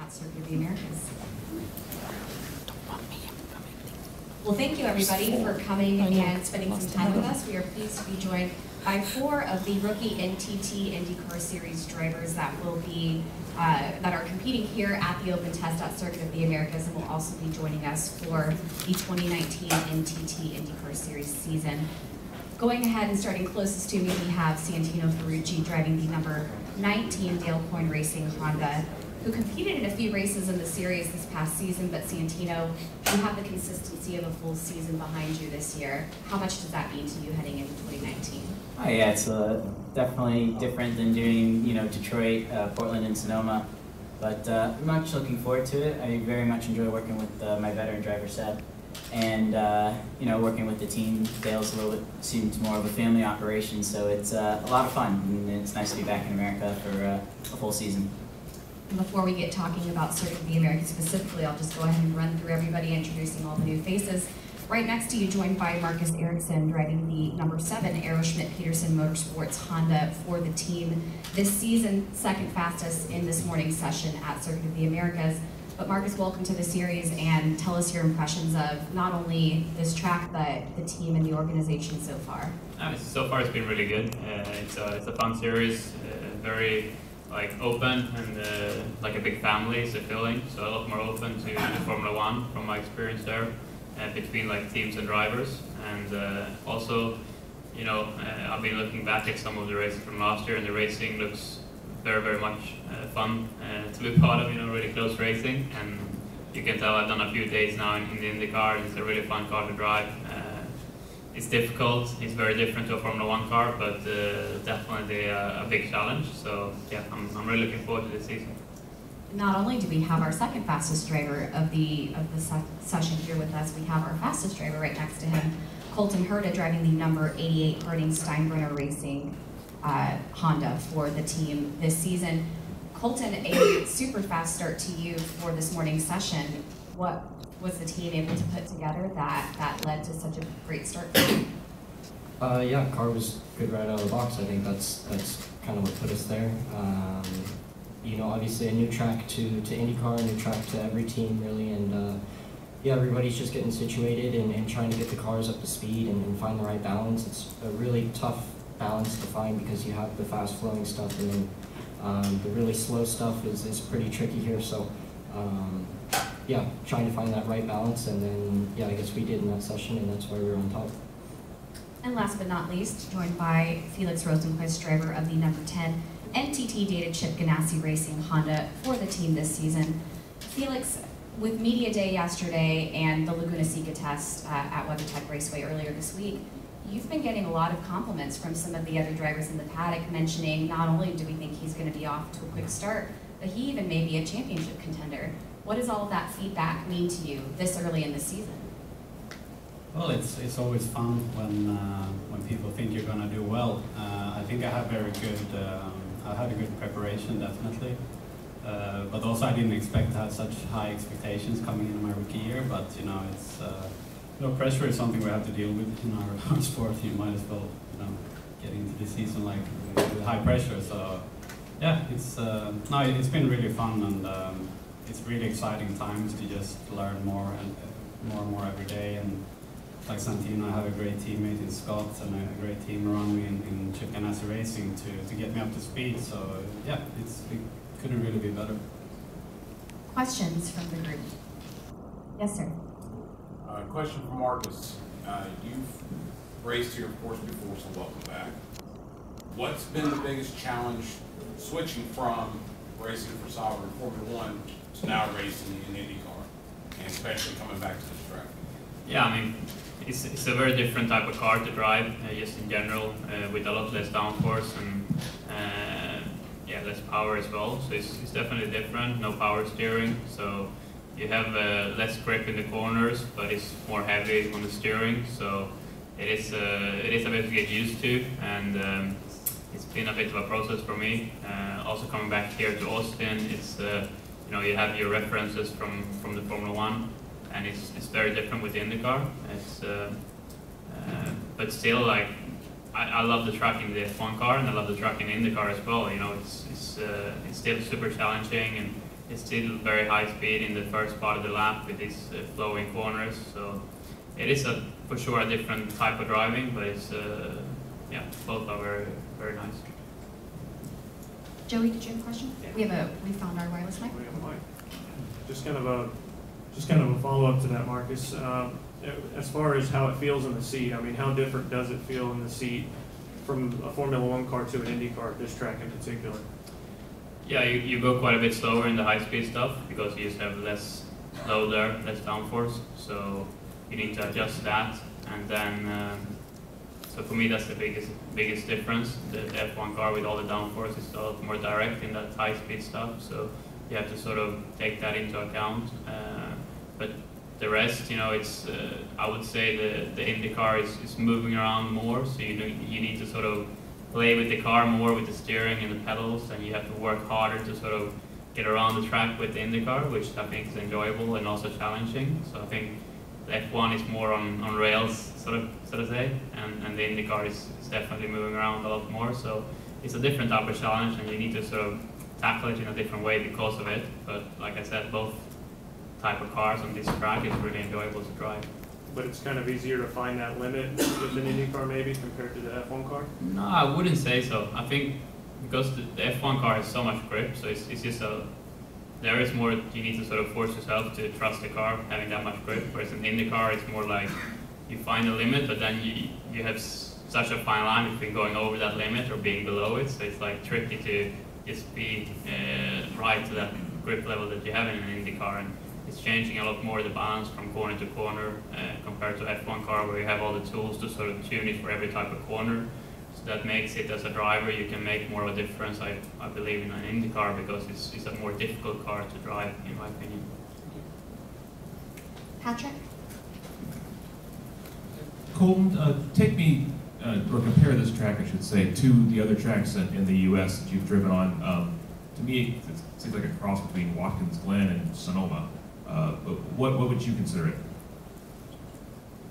at Circuit of the Americas. Well, thank you everybody for coming and spending some time with us. We are pleased to be joined by 4 of the rookie NTT IndyCar Series drivers that will be that are competing here at the Open Test at Circuit of the Americas, and will also be joining us for the 2019 NTT IndyCar Series season. Going ahead and starting closest to me, we have Santino Ferrucci driving the number 19 Dale Coyne Racing Honda, who competed in a few races in the series this past season. But Santino, you have the consistency of a full season behind you this year. How much does that mean to you heading into 2019? Oh yeah, it's definitely different than doing Detroit, Portland, and Sonoma. But I'm much looking forward to it. I very much enjoy working with my veteran driver Seb, and working with the team. Dale's seems more of a family operation, so it's a lot of fun, and it's nice to be back in America for a full season. And before we get talking about Circuit of the Americas specifically, I'll just go ahead and run through everybody, introducing all the new faces. Right next to you, joined by Marcus Ericsson, driving the number 7 Aero Schmidt-Peterson Motorsports Honda for the team this season, second fastest in this morning's session at Circuit of the Americas. But Marcus, welcome to the series, and tell us your impressions of not only this track, but the team and the organization so far. So far it's been really good. It's a fun series, very open and like a big family is a feeling, so a lot more open to Formula One from my experience there, between teams and drivers. And also, I've been looking back at some of the races from last year, and the racing looks very much fun to be part of. Really close racing, and you can tell I've done a few days now in the IndyCar, and it's a really fun car to drive. It's difficult, it's very different to a Formula One car, but definitely a big challenge. So yeah, I'm really looking forward to this season. Not only do we have our second fastest driver of the session here with us, we have our fastest driver right next to him, Colton Herta, driving the number 88 Harding Steinbrenner Racing Honda for the team this season. Colton, a super fast start to you for this morning's session. What was the team able to put together that led to such a great start for you? Yeah, car was good right out of the box. I think that's kind of what put us there. Obviously a new track to IndyCar, a new track to every team really, and yeah, everybody's just getting situated and trying to get the cars up to speed and find the right balance. It's a really tough balance to find because you have the fast flowing stuff and then the really slow stuff is pretty tricky here. So yeah, trying to find that right balance, and then yeah, I guess we did in that session, and that's why we were on top. And last but not least, joined by Felix Rosenqvist, driver of the number 10 NTT Dated Chip Ganassi Racing Honda for the team this season. Felix, with Media Day yesterday and the Laguna Seca test at WeatherTech Raceway earlier this week, you've been getting a lot of compliments from some of the other drivers in the paddock, mentioning not only do we think he's going to be off to a quick start, but he even may be a championship contender. What does all of that feedback mean to you this early in the season? Well, it's always fun when people think you're going to do well. I think I have I had a good preparation, definitely. But also I didn't expect to have such high expectations coming into my rookie year. But it's pressure is something we have to deal with in our sport. You might as well get into the season with high pressure. So yeah, it's been really fun, and it's really exciting times to just learn more and more every day. And like Santino, I have a great teammate in Scott and a great team around me in Chip Ganassi Racing to get me up to speed. So yeah, it couldn't really be better. Questions from the group? Yes, sir. Question for Marcus. You've raced here, of course, before, so welcome back. What's been the biggest challenge switching from racing for Sauber in Formula One to now racing in IndyCar, and especially coming back to this track? Yeah, I mean, it's a very different type of car to drive, just in general, with a lot less downforce and yeah, less power as well. So it's definitely different. No power steering, so you have less grip in the corners, but it's more heavy on the steering. So it is a bit to get used to, and it's been a bit of a process for me. Also coming back here to Austin, it's you have your references from the Formula One, and it's very different with the IndyCar. But still, I love the track in the F1 car, and I love the track in the IndyCar as well. It's still super challenging, and it's still very high speed in the first part of the lap with these flowing corners. So it is for sure a different type of driving, but it's yeah, both are very, very nice. Joey, did you have a question? Yeah. We found our wireless mic. We have a mic. Just kind of a follow-up to that, Marcus. As far as how it feels in the seat, I mean, how different does it feel in the seat from a Formula One car to an Indy car, this track in particular? Yeah, you go quite a bit slower in the high-speed stuff because you just have less load there, less downforce. So you need to adjust that, and then so for me that's the biggest difference. The F1 car with all the downforce is a lot more direct in that high-speed stuff. So you have to sort of take that into account. But the rest, you know, it's I would say the IndyCar is moving around more, so you need to sort of play with the car more with the steering and the pedals, and you have to work harder to sort of get around the track with the IndyCar, which I think is enjoyable and also challenging. So I think the F1 is more on rails, sort of say, and the IndyCar is definitely moving around a lot more. So it's a different type of challenge, and you need to sort of tackle it in a different way because of it. But like I said, both type of cars on this track is really enjoyable to drive. But it's kind of easier to find that limit with an Indy car maybe compared to the F1 car? No, I wouldn't say so. I think because the F1 car has so much grip, so it's just there is more, you need to sort of force yourself to trust the car having that much grip, whereas in the IndyCar it's more like you find a limit, but then you have such a fine line between going over that limit or being below it, so it's like tricky to just be right to that grip level that you have in an IndyCar. And it's changing a lot more the balance from corner to corner compared to F1 car, where you have all the tools to sort of tune it for every type of corner. So that makes it, as a driver, you can make more of a difference, I believe, in an Indy car, because it's a more difficult car to drive, in my opinion. Patrick? Colton, take me, or compare this track, I should say, to the other tracks in the U.S. that you've driven on. To me, it seems like a cross between Watkins Glen and Sonoma. But what would you consider it?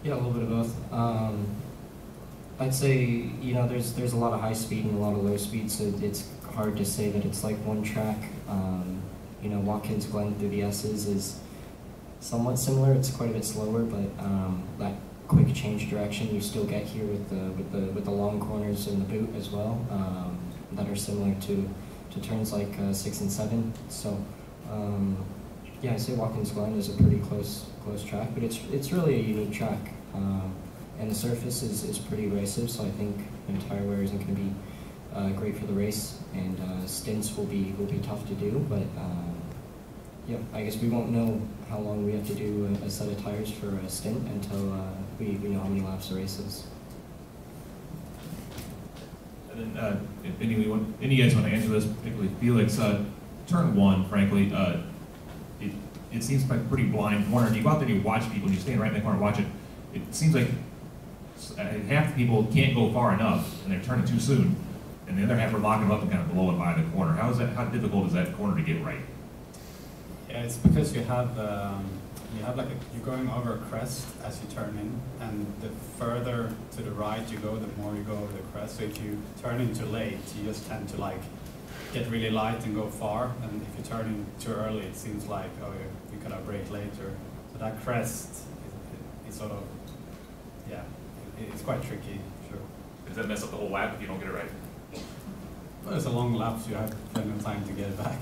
Yeah, a little bit of both. I'd say, you know, there's a lot of high speed and a lot of low speed, so it's hard to say that it's like one track. You know, Watkins Glen through the S's is somewhat similar. It's quite a bit slower, but that quick change direction you still get here with the long corners in the boot as well, that are similar to turns like 6 and 7. So yeah, I say Watkins Glen is a pretty close track, but it's really a unique track, and the surface is pretty abrasive. So I think tire wear isn't going to be great for the race, and stints will be tough to do. But yeah, I guess we won't know how long we have to do a set of tires for a stint until we know how many laps the race is. And then, if any of you guys want to answer this, particularly Felix, turn 1, frankly, it seems like a pretty blind corner. And you go out there and you watch people, and you stand right in the corner and watch it. It seems like half the people can't go far enough, and they're turning too soon, and the other half are locking up and kind of blowing by the corner. How difficult is that corner to get right? Yeah, it's because you have like you're going over a crest as you turn in, and the further to the right you go, the more you go over the crest. So if you turn in too late, you just tend to like get really light and go far. And if you turn in too early, it seems like, oh, you could have brake later. So that crest is sort of, yeah, it's quite tricky, sure. Does that mess up the whole lap if you don't get it right? Well, it's a long lap, so you have plenty of time to get it back.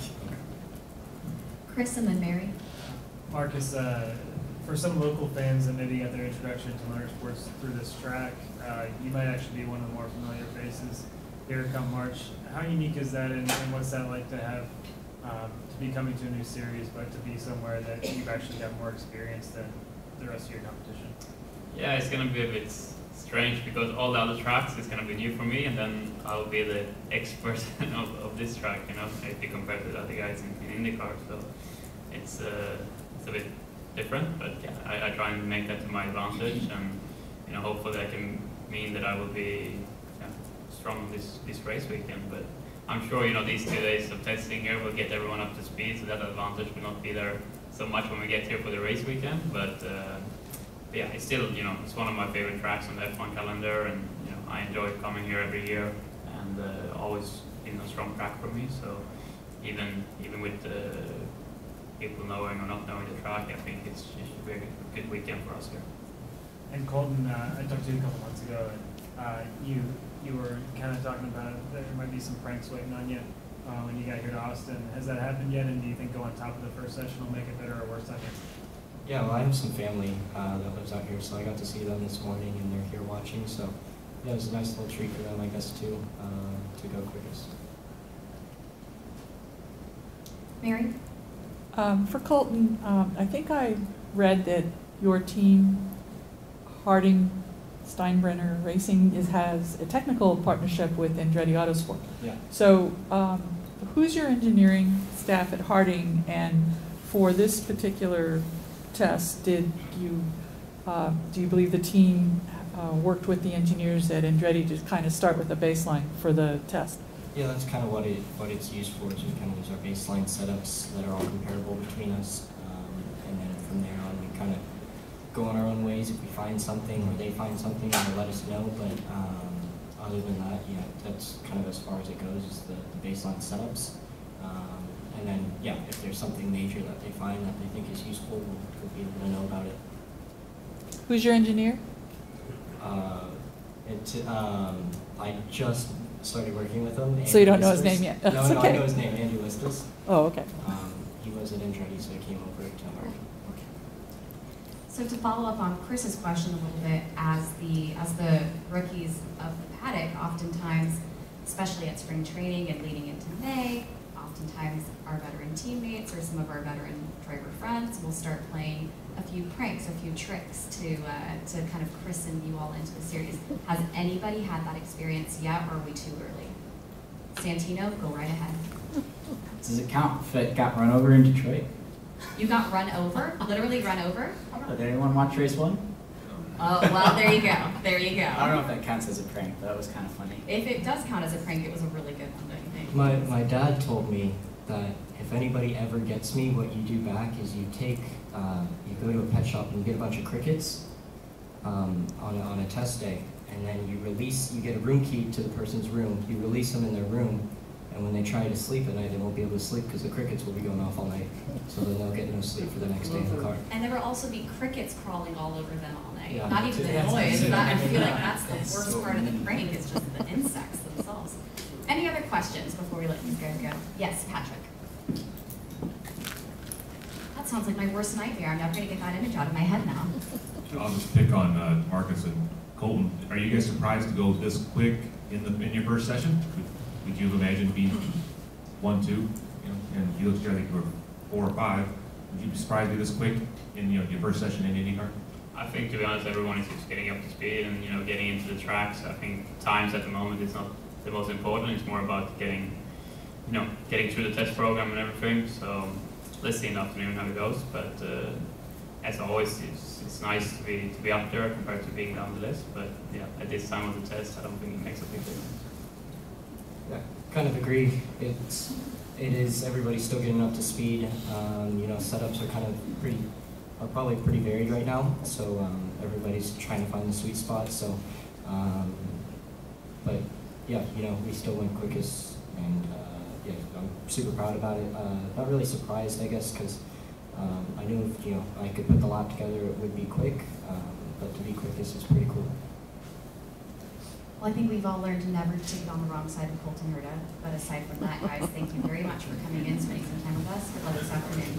Chris and then Mary. Marcus, for some local fans that maybe got their introduction to motorsports through this track, you might actually be one of the more familiar faces here come March. How unique is that, and what's that like to have, to be coming to a new series, but to be somewhere that you've actually got more experience than the rest of your competition? Yeah, it's going to be a bit strange because all the other tracks is going to be new for me, and then I'll be the expert of this track, you know, if you compare to the other guys in IndyCar. So it's a bit different, but yeah, I try and make that to my advantage, and you know, hopefully I can mean that I will be strong this race weekend. But I'm sure, you know, these 2 days of testing here will get everyone up to speed, so that advantage will not be there so much when we get here for the race weekend. But yeah, it's still, you know, it's one of my favorite tracks on the F1 calendar, and you know, I enjoy coming here every year, and always been a strong track for me. So even with people knowing or not knowing the track, I think it should be a good weekend for us here. And Colton, I talked to you a couple months ago, and you were kind of talking about there might be some pranks waiting on you when you got here to Austin. Has that happened yet? And do you think going on top of the first session will make it better or worse second? Yeah, well, I have some family that lives out here, so I got to see them this morning, and they're here watching. So yeah, it was a nice little treat for them, I guess, too, to go quickest. Mary? For Colton, I think I read that your team, Harding Steinbrenner Racing, has a technical partnership with Andretti Autosport. Yeah. So who's your engineering staff at Harding, and for this particular test, do you believe the team worked with the engineers at Andretti to kind of start with a baseline for the test? Yeah, that's kind of what it's used for, to kind of use our baseline setups that are all comparable between us, and then from there on we kind of go on our own ways. If we find something or they find something, they'll let us know. But other than that, yeah, that's kind of as far as it goes, is the baseline setups. And then, yeah, if there's something major that they find that they think is useful, we'll be able to know about it. Who's your engineer? I just started working with him. So you don't know his name yet? No, okay. I know his name, Andy Listus. Oh, okay. He was at Andretti, so I came over to Harding. So to follow up on Chris's question a little bit, as the rookies of the paddock, oftentimes, especially at spring training and leading into May, oftentimes our veteran teammates or some of our veteran driver friends will start playing a few pranks, a few tricks to kind of christen you all into the series. Has anybody had that experience yet, or are we too early? Santino, go right ahead. Does it count if it got run over in Detroit? You got run over? Literally run over? Did anyone watch race 1? Oh, well, there you go. There you go. I don't know if that counts as a prank, but that was kind of funny. If it does count as a prank, it was a really good one, don't you think? My dad told me that if anybody ever gets me, what you do back is you go to a pet shop and you get a bunch of crickets on a test day, and then you get a room key to the person's room, you release them in their room, and when they try to sleep at night, they won't be able to sleep because the crickets will be going off all night, so then they'll get no sleep for the next day in the car. And there will also be crickets crawling all over them all night. Yeah. Not even the noise. I feel like that's the worst part of the prank, is just the insects themselves. Any other questions before we let these guys go? Yes, Patrick. That sounds like my worst nightmare. I'm never going to get that image out of my head now. I'll just pick on Marcus and Colton. Are you guys surprised to go this quick in your first session? Would you have imagined being 1-2, and Felix, I think you were 4 or 5. Would you be surprised to be this quick in your first session in IndyCar? I think, to be honest, everyone is just getting up to speed and getting into the tracks. I think times at the moment is not the most important. It's more about getting through the test program and everything. So let's see in the afternoon how it goes. But as always, it's nice to be up there compared to being down the list. But yeah, at this time of the test, I don't think it makes a big difference. Yeah, kind of agree. It is everybody's still getting up to speed. Setups are probably pretty varied right now. So everybody's trying to find the sweet spot. So, but yeah, we still went quickest, and yeah, I'm super proud about it. Not really surprised, I guess, because I knew if I could put the lap together, it would be quick. But to be quickest is pretty cool. Well, I think we've all learned never to get on the wrong side of Colton Herta. But aside from that, guys, thank you very much for coming in, spending some time with us. Good luck this afternoon.